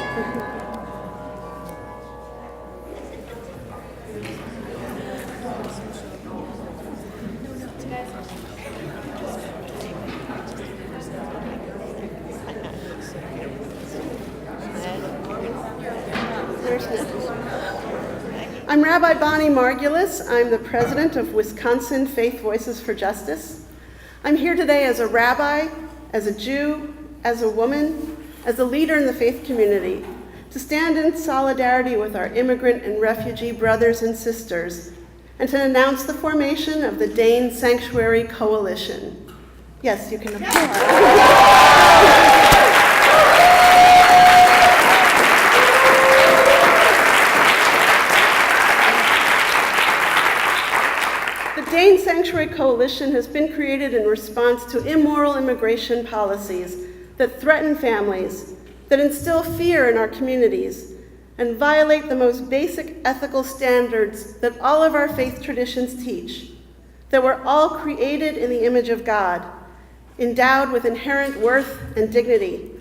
I'm Rabbi Bonnie Margulis. I'm the president of Wisconsin Faith Voices for Justice. I'm here today as a rabbi, as a Jew, as a woman, as a leader in the faith community, to stand in solidarity with our immigrant and refugee brothers and sisters, and to announce the formation of the Dane Sanctuary Coalition. Yes, you can applaud. The Dane Sanctuary Coalition has been created in response to immoral immigration policies that threaten families, that instill fear in our communities, and violate the most basic ethical standards that all of our faith traditions teach, that we're all created in the image of God, endowed with inherent worth and dignity,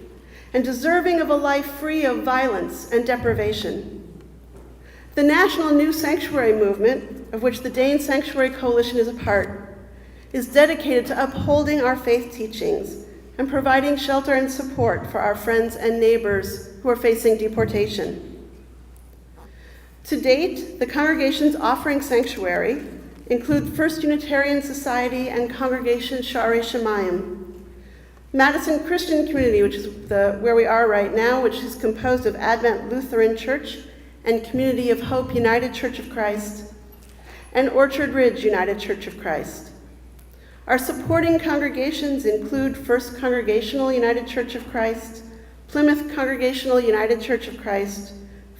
and deserving of a life free of violence and deprivation. The National New Sanctuary Movement, of which the Dane Sanctuary Coalition is a part, is dedicated to upholding our faith teachings and providing shelter and support for our friends and neighbors who are facing deportation. To date, the congregations offering sanctuary include First Unitarian Society and Congregation Sha'arei Shemayim, Madison Christian Community, which is where we are right now, which is composed of Advent Lutheran Church and Community of Hope United Church of Christ, and Orchard Ridge United Church of Christ. Our supporting congregations include First Congregational United Church of Christ, Plymouth Congregational United Church of Christ,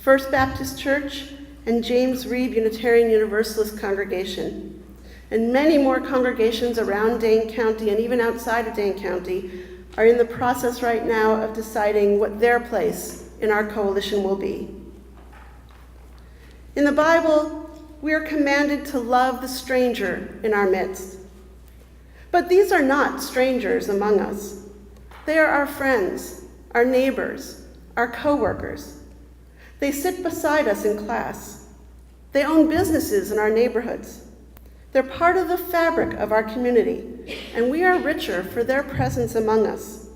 First Baptist Church, and James Reeb Unitarian Universalist Congregation. And many more congregations around Dane County and even outside of Dane County are in the process right now of deciding what their place in our coalition will be. In the Bible, we are commanded to love the stranger in our midst. But these are not strangers among us. They are our friends, our neighbors, our co-workers. They sit beside us in class. They own businesses in our neighborhoods. They're part of the fabric of our community, and we are richer for their presence among us.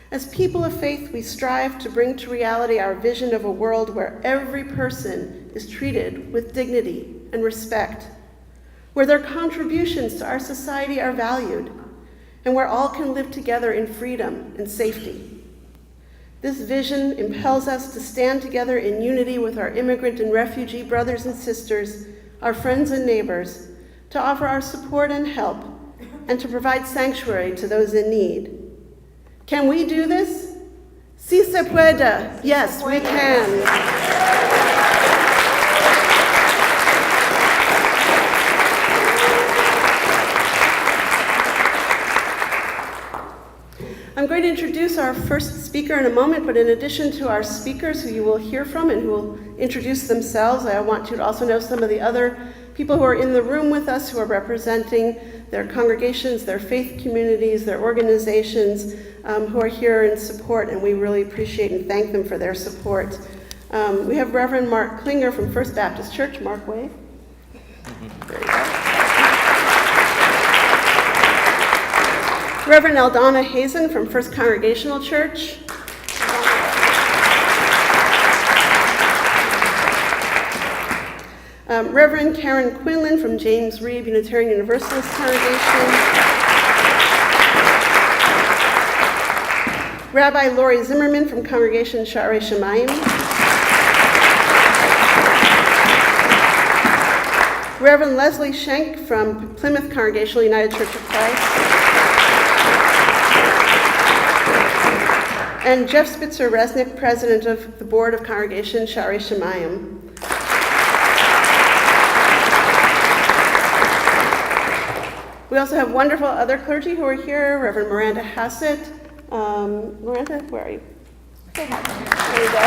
As people of faith, we strive to bring to reality our vision of a world where every person is treated with dignity and respect, where their contributions to our society are valued, and where all can live together in freedom and safety. This vision impels us to stand together in unity with our immigrant and refugee brothers and sisters, our friends and neighbors, to offer our support and help, and to provide sanctuary to those in need. Can we do this? Si se puede. Yes, we can. I'm going to introduce our first speaker in a moment, but in addition to our speakers who you will hear from and who will introduce themselves, I want you to also know some of the other people who are in the room with us who are representing their congregations, their faith communities, their organizations, who are here in support, and we really appreciate and thank them for their support. We have Reverend Mark Klinger from First Baptist Church. Mark, wave. There you go. Reverend Eldana Hazen from First Congregational Church. Reverend Karen Quinlan from James Reeb Unitarian Universalist Congregation. Rabbi Lori Zimmerman from Congregation Sha'arei Shemayim. Reverend Leslie Schenk from Plymouth Congregational United Church of Christ. And Jeff Spitzer-Resnick, President of the Board of Congregation Sha'arei Shemayim. We also have wonderful other clergy who are here. Reverend Miranda Hassett. Miranda, where are you? There you go.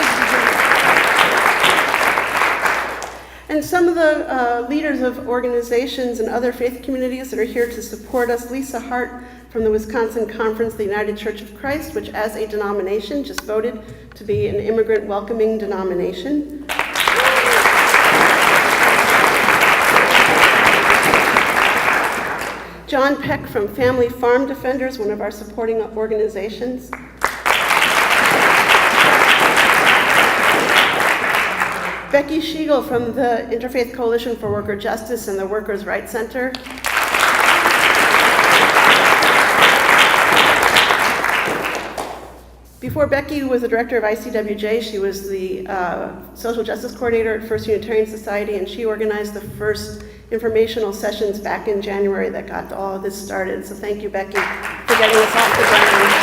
And some of the leaders of organizations and other faith communities that are here to support us. Lisa Hart from the Wisconsin Conference of the United Church of Christ, which as a denomination just voted to be an immigrant welcoming denomination. John Peck from Family Farm Defenders, one of our supporting organizations. Becky Schiegel from the Interfaith Coalition for Worker Justice and the Workers' Rights Center. Before Becky was the director of ICWJ, she was the social justice coordinator at First Unitarian Society, and she organized the first informational sessions back in January that got all of this started. So thank you, Becky, for getting us off the ground.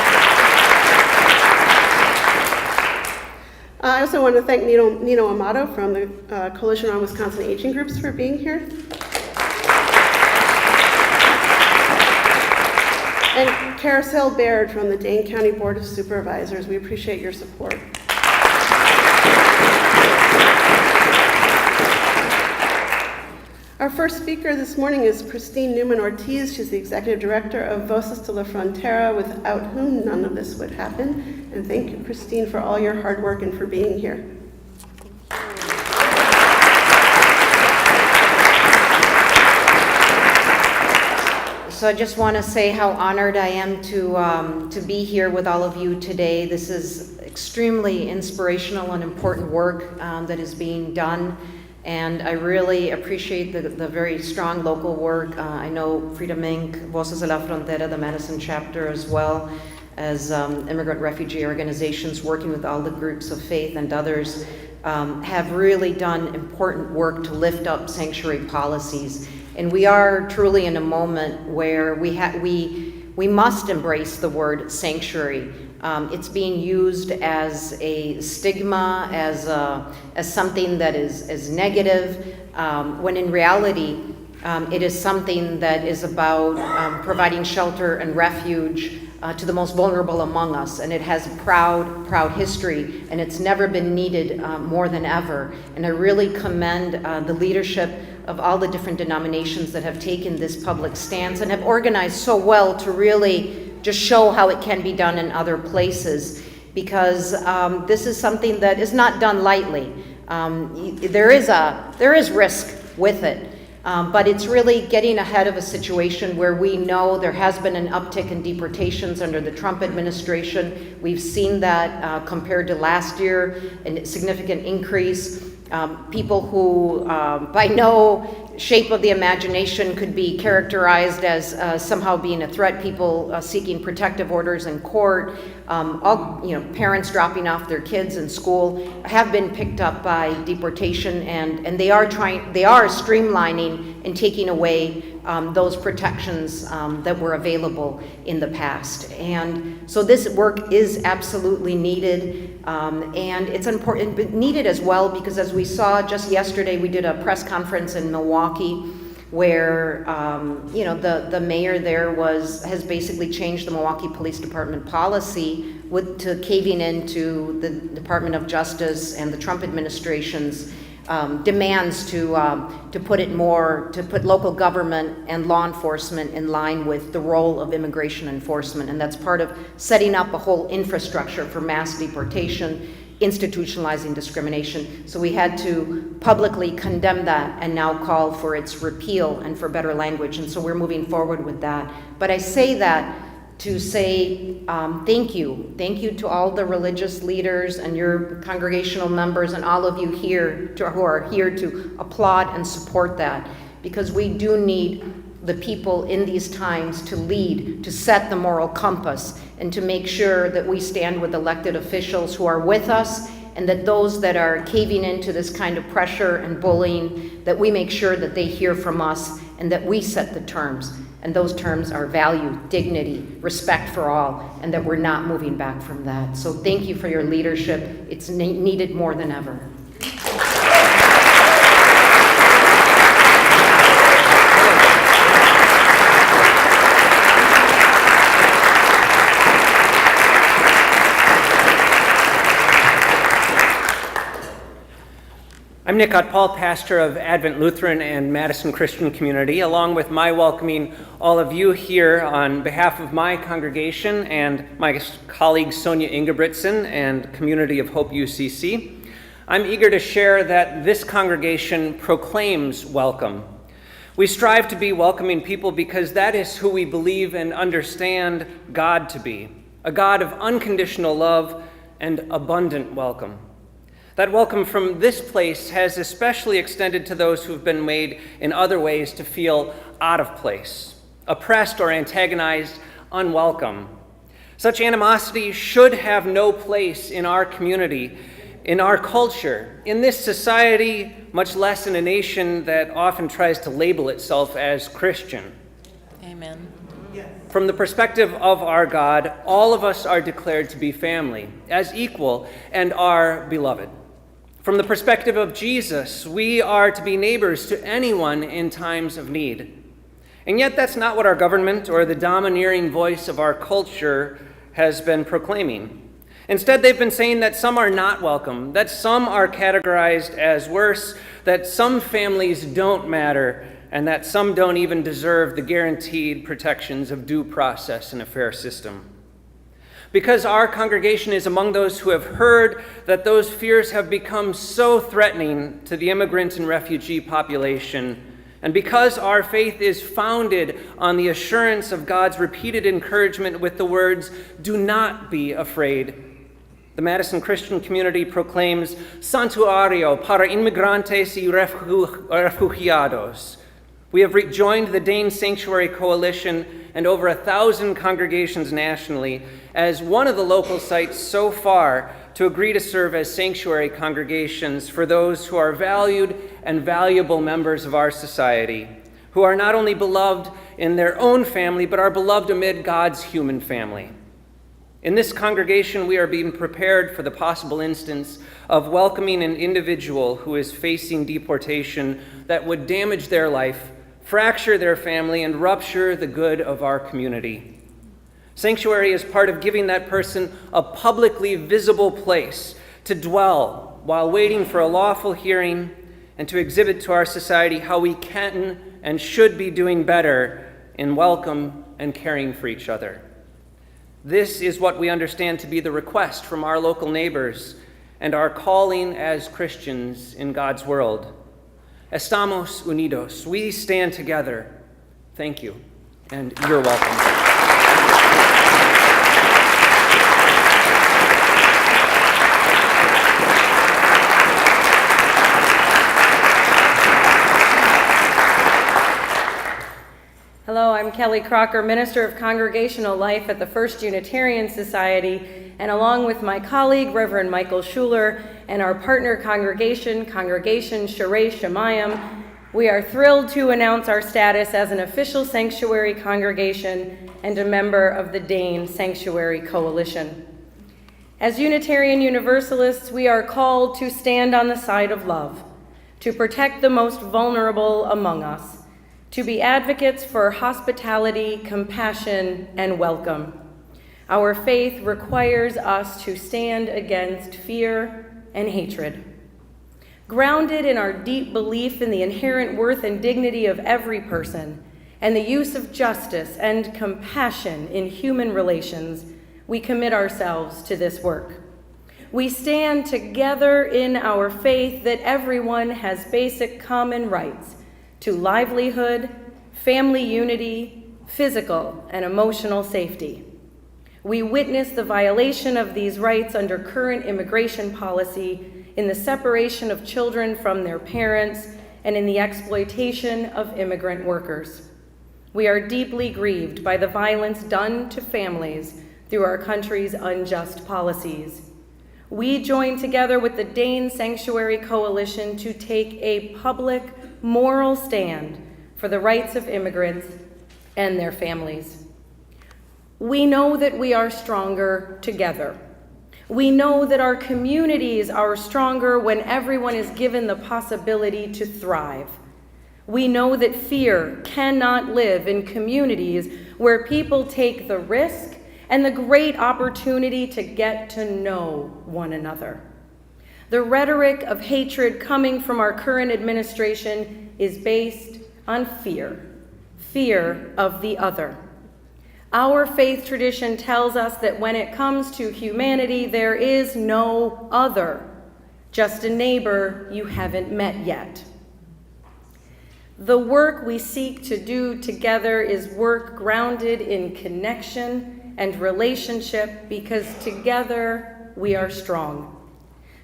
I also want to thank Nino Amato from the Coalition on Wisconsin Aging Groups for being here. And Carousel Baird from the Dane County Board of Supervisors. We appreciate your support. Our first speaker this morning is Christine Newman-Ortiz. She's the Executive Director of Voces de la Frontera, without whom none of this would happen. And thank you, Christine, for all your hard work and for being here. So I just want to say how honored I am to be here with all of you today. This is extremely inspirational and important work that is being done. And I really appreciate the very strong local work. I know Freedom Inc., Voces de la Frontera, the Madison chapter, as well as immigrant refugee organizations working with all the groups of faith and others have really done important work to lift up sanctuary policies. And we are truly in a moment where we must embrace the word sanctuary. It's being used as a stigma, as something that is negative, when in reality, it is something that is about providing shelter and refuge to the most vulnerable among us. And it has a proud history, and it's never been needed more than ever. And I really commend the leadership of all the different denominations that have taken this public stance and have organized so well to really just show how it can be done in other places, because this is something that is not done lightly. There is risk with it, but it's really getting ahead of a situation where we know there has been an uptick in deportations under the Trump administration. We've seen that compared to last year, a significant increase. People who by no shape of the imagination could be characterized as somehow being a threat, people seeking protective orders in court, parents dropping off their kids in school have been picked up by deportation, and they are streamlining and taking away those protections that were available in the past. And so this work is absolutely needed, and it's important, but needed as well, because as we saw just yesterday, we did a press conference in Milwaukee where the mayor there has basically changed the Milwaukee Police Department policy to caving into the Department of Justice and the Trump administration's demands to put local government and law enforcement in line with the role of immigration enforcement. And that's part of setting up a whole infrastructure for mass deportation, institutionalizing discrimination. So we had to publicly condemn that and now call for its repeal and for better language. And so we're moving forward with that. But I say that to say thank you. Thank you to all the religious leaders and your congregational members and all of you here who are here to applaud and support that, because we do need the people in these times to lead, to set the moral compass, and to make sure that we stand with elected officials who are with us, and that those that are caving into this kind of pressure and bullying, that we make sure that they hear from us and that we set the terms. And those terms are value, dignity, respect for all, and that we're not moving back from that. So thank you for your leadership. It's needed more than ever. I'm Nick Utpal, pastor of Advent Lutheran and Madison Christian Community, along with my welcoming all of you here on behalf of my congregation and my colleague Sonia Ingebrigtsen and Community of Hope UCC. I'm eager to share that this congregation proclaims welcome. We strive to be welcoming people because that is who we believe and understand God to be, a God of unconditional love and abundant welcome. That welcome from this place has especially extended to those who have been made in other ways to feel out of place, oppressed or antagonized, unwelcome. Such animosity should have no place in our community, in our culture, in this society, much less in a nation that often tries to label itself as Christian. Amen. From the perspective of our God, all of us are declared to be family, as equal, and are beloved. From the perspective of Jesus, we are to be neighbors to anyone in times of need. And yet that's not what our government or the domineering voice of our culture has been proclaiming. Instead, they've been saying that some are not welcome, that some are categorized as worse, that some families don't matter, and that some don't even deserve the guaranteed protections of due process in a fair system. Because our congregation is among those who have heard that those fears have become so threatening to the immigrant and refugee population, and because our faith is founded on the assurance of God's repeated encouragement with the words, "Do not be afraid," the Madison Christian Community proclaims Santuario para Inmigrantes y Refugiados. We have rejoined the Dane Sanctuary Coalition and over 1,000 congregations nationally as one of the local sites so far to agree to serve as sanctuary congregations for those who are valued and valuable members of our society, who are not only beloved in their own family, but are beloved amid God's human family. In this congregation, we are being prepared for the possible instance of welcoming an individual who is facing deportation that would damage their life, fracture their family, and rupture the good of our community. Sanctuary is part of giving that person a publicly visible place to dwell while waiting for a lawful hearing and to exhibit to our society how we can and should be doing better in welcome and caring for each other. This is what we understand to be the request from our local neighbors and our calling as Christians in God's world. Estamos unidos. We stand together. Thank you, and you're welcome. Hello, I'm Kelly Crocker, Minister of Congregational Life at the First Unitarian Society, and along with my colleague, Reverend Michael Schuler, and our partner congregation, Congregation Sharei Shemayim, we are thrilled to announce our status as an official sanctuary congregation and a member of the Dane Sanctuary Coalition. As Unitarian Universalists, we are called to stand on the side of love, to protect the most vulnerable among us, to be advocates for hospitality, compassion, and welcome. Our faith requires us to stand against fear and hatred. Grounded in our deep belief in the inherent worth and dignity of every person and the use of justice and compassion in human relations, we commit ourselves to this work. We stand together in our faith that everyone has basic common rights to livelihood, family unity, physical and emotional safety. We witness the violation of these rights under current immigration policy in the separation of children from their parents and in the exploitation of immigrant workers. We are deeply grieved by the violence done to families through our country's unjust policies. We join together with the Dane Sanctuary Coalition to take a public, moral stand for the rights of immigrants and their families. We know that we are stronger together. We know that our communities are stronger when everyone is given the possibility to thrive. We know that fear cannot live in communities where people take the risk and the great opportunity to get to know one another. The rhetoric of hatred coming from our current administration is based on fear of the other. Our faith tradition tells us that when it comes to humanity, there is no other, just a neighbor you haven't met yet. The work we seek to do together is work grounded in connection and relationship, because together we are strong.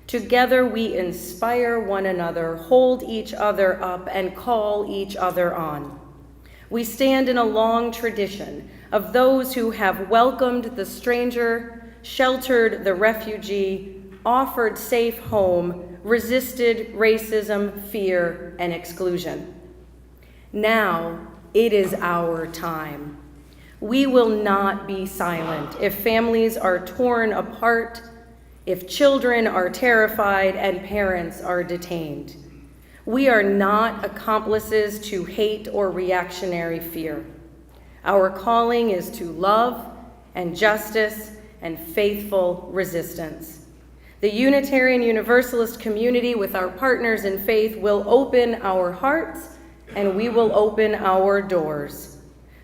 Together we inspire one another, hold each other up, and call each other on. We stand in a long tradition of those who have welcomed the stranger, sheltered the refugee, offered safe home, resisted racism, fear, and exclusion. Now it is our time. We will not be silent if families are torn apart, if children are terrified and parents are detained. We are not accomplices to hate or reactionary fear. Our calling is to love and justice and faithful resistance. The Unitarian Universalist community, with our partners in faith, will open our hearts and we will open our doors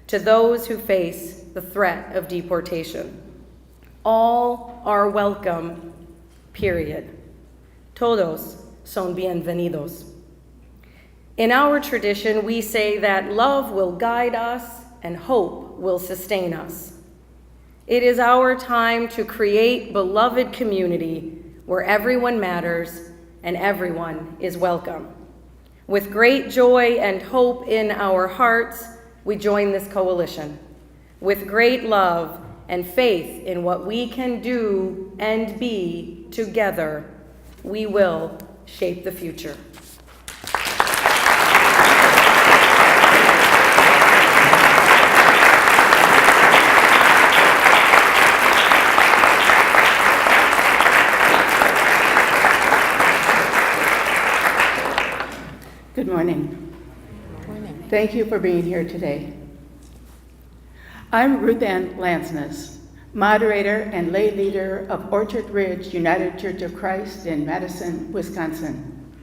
to those who face the threat of deportation. All are welcome, period. Todos son bienvenidos. In our tradition, we say that love will guide us and hope will sustain us. It is our time to create beloved community where everyone matters and everyone is welcome. With great joy and hope in our hearts, we join this coalition. With great love and faith in what we can do and be together, we will shape the future. Good morning. Thank you for being here today. I'm Ruth Ann Lansness, moderator and lay leader of Orchard Ridge United Church of Christ in Madison, Wisconsin.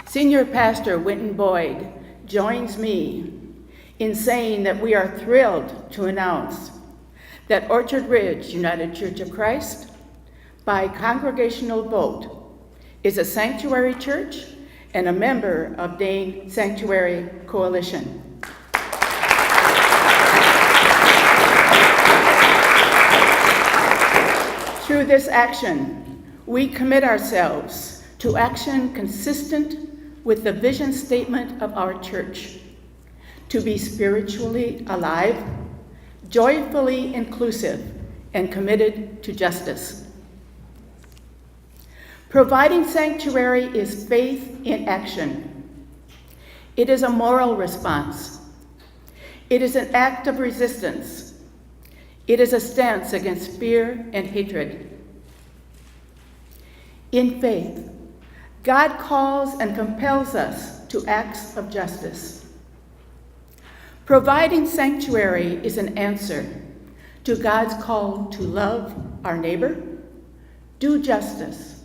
Senior Pastor Winton Boyd joins me in saying that we are thrilled to announce that Orchard Ridge United Church of Christ, by congregational vote, is a sanctuary church and a member of Dane Sanctuary Coalition. Through this action, we commit ourselves to action consistent with the vision statement of our church: to be spiritually alive, joyfully inclusive, and committed to justice. Providing sanctuary is faith in action. It is a moral response. It is an act of resistance. It is a stance against fear and hatred. In faith, God calls and compels us to acts of justice. Providing sanctuary is an answer to God's call to love our neighbor, do justice,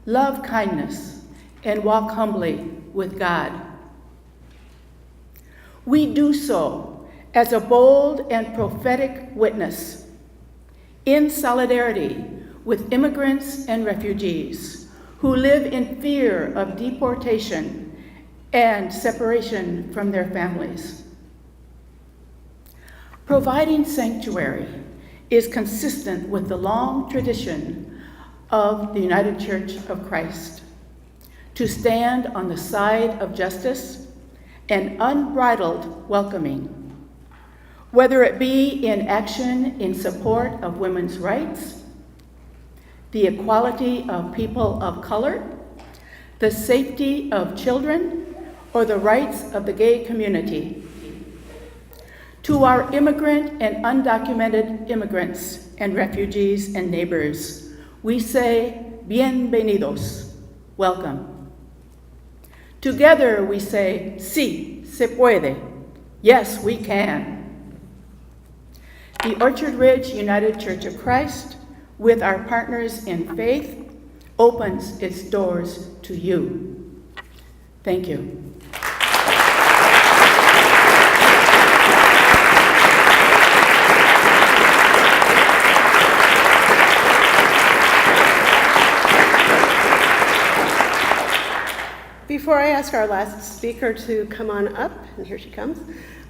love kindness, and walk humbly with God. We do so as a bold and prophetic witness in solidarity with immigrants and refugees who live in fear of deportation and separation from their families. Providing sanctuary is consistent with the long tradition of the United Church of Christ to stand on the side of justice and unbridled welcoming, whether it be in action in support of women's rights, the equality of people of color, the safety of children, or the rights of the gay community. To our immigrant and undocumented immigrants and refugees and neighbors, we say, bienvenidos, welcome. Together we say, sí, se puede, yes, we can. The Orchard Ridge United Church of Christ, with our partners in faith, opens its doors to you. Thank you. Before I ask our last speaker to come on up, and here she comes,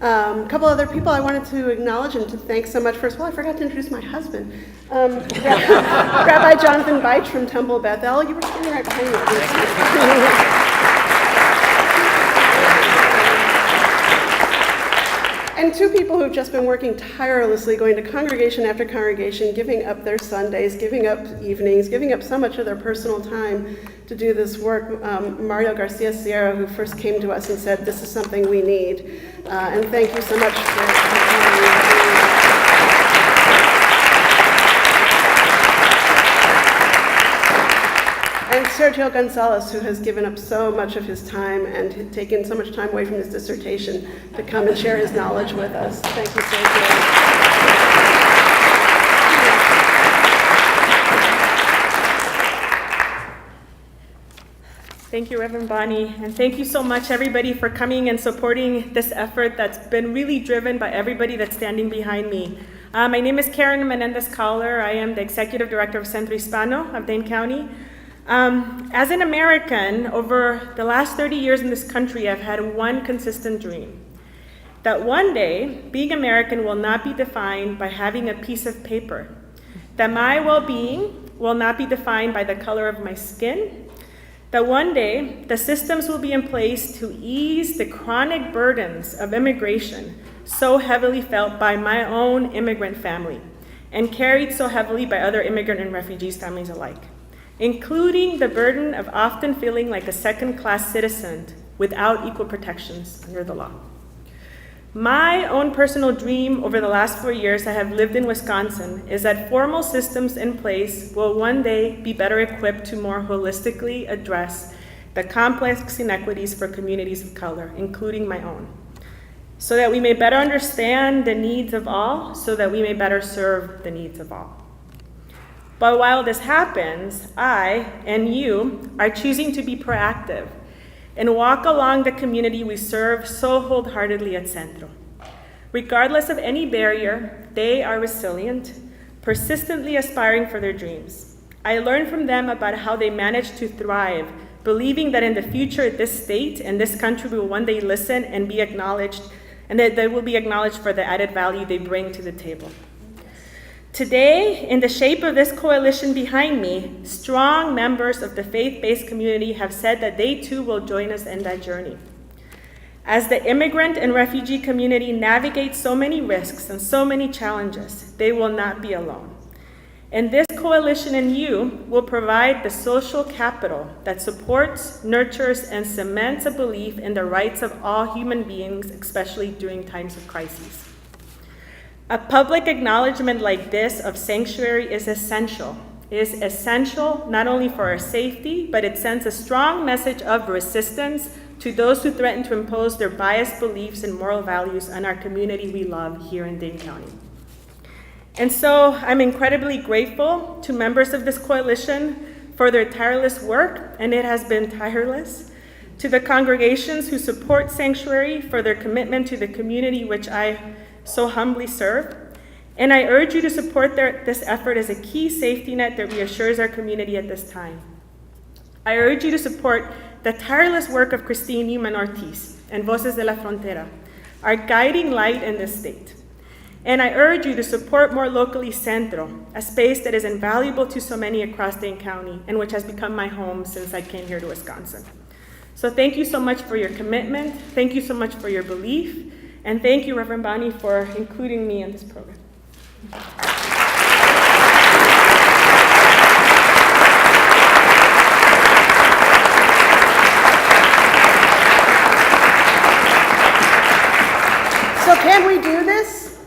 a couple other people I wanted to acknowledge and to thank so much. First of all, I forgot to introduce my husband, Rabbi Jonathan Beich from Temple Bethel. You were standing right behind me. And two people who've just been working tirelessly, going to congregation after congregation, giving up their Sundays, giving up evenings, giving up so much of their personal time to do this work. Mario Garcia Sierra, who first came to us and said, this is something we need. And thank you so much for And Sergio Gonzalez, who has given up so much of his time and taken so much time away from his dissertation to come and share his knowledge with us. Thank you, Sergio. Thank you, Reverend Bonnie, and thank you so much, everybody, for coming and supporting this effort that's been really driven by everybody that's standing behind me. My name is Karen Menendez-Cowler. I am the Executive Director of Centro Hispano of Dane County. As an American, over the last 30 years in this country, I've had one consistent dream. That one day, being American will not be defined by having a piece of paper. That my well-being will not be defined by the color of my skin. That one day, the systems will be in place to ease the chronic burdens of immigration so heavily felt by my own immigrant family and carried so heavily by other immigrant and refugees families alike, including the burden of often feeling like a second-class citizen without equal protections under the law. My own personal dream over the last 4 years I have lived in Wisconsin is that formal systems in place will one day be better equipped to more holistically address the complex inequities for communities of color, including my own, so that we may better understand the needs of all, so that we may better serve the needs of all. But while this happens, I and you are choosing to be proactive and walk along the community we serve so wholeheartedly at Centro. Regardless of any barrier, they are resilient, persistently aspiring for their dreams. I learned from them about how they managed to thrive, believing that in the future this state and this country will one day listen and be acknowledged, and that they will be acknowledged for the added value they bring to the table. Today, in the shape of this coalition behind me, strong members of the faith-based community have said that they too will join us in that journey. As the immigrant and refugee community navigates so many risks and so many challenges, they will not be alone. And this coalition and you will provide the social capital that supports, nurtures, and cements a belief in the rights of all human beings, especially during times of crises. A public acknowledgement like this of sanctuary is essential. It is essential not only for our safety, but it sends a strong message of resistance to those who threaten to impose their biased beliefs and moral values on our community we love here in Dane County. And so I'm incredibly grateful to members of this coalition for their tireless work, and it has been tireless, to the congregations who support Sanctuary for their commitment to the community which I so humbly serve. And I urge you to support this effort as a key safety net that reassures our community at this time. I urge you to support the tireless work of Christine Newman Ortiz and Voces de la Frontera, our guiding light in this state. And I urge you to support more locally Centro, a space that is invaluable to so many across Dane County and which has become my home since I came here to Wisconsin. So thank you so much for your commitment. Thank you so much for your belief. And thank you, Reverend Bonnie, for including me in this program. So can we do this?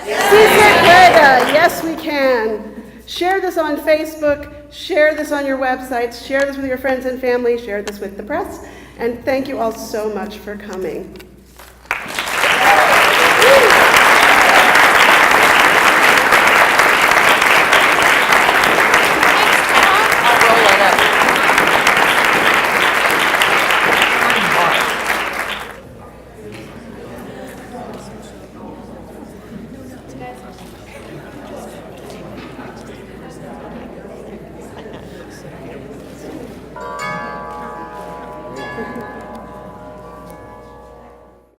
Yes, we can. Share this on Facebook, share this on your websites, share this with your friends and family, share this with the press, and thank you all so much for coming. I'll roll it up. you.